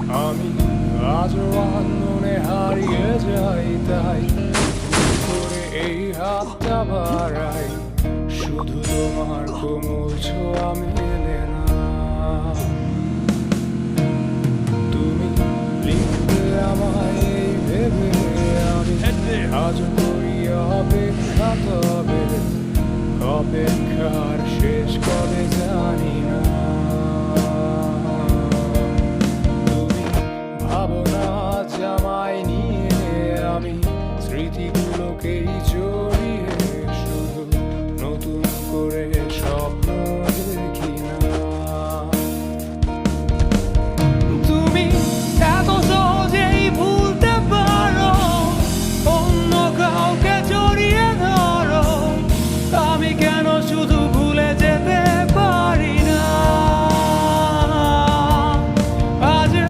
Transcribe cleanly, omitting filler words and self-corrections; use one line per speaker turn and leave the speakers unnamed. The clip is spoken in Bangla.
আমি আজও আনমনে হারিয়ে যাই, তাই করে এই হাতটা বাড়াই, শুধু তোমার কোমল ছোঁয়া মেলে না। তুমি লিখতে আমায় এই ভেবে আমি আজও করি অপেক্ষা, তবে অপেক্ষার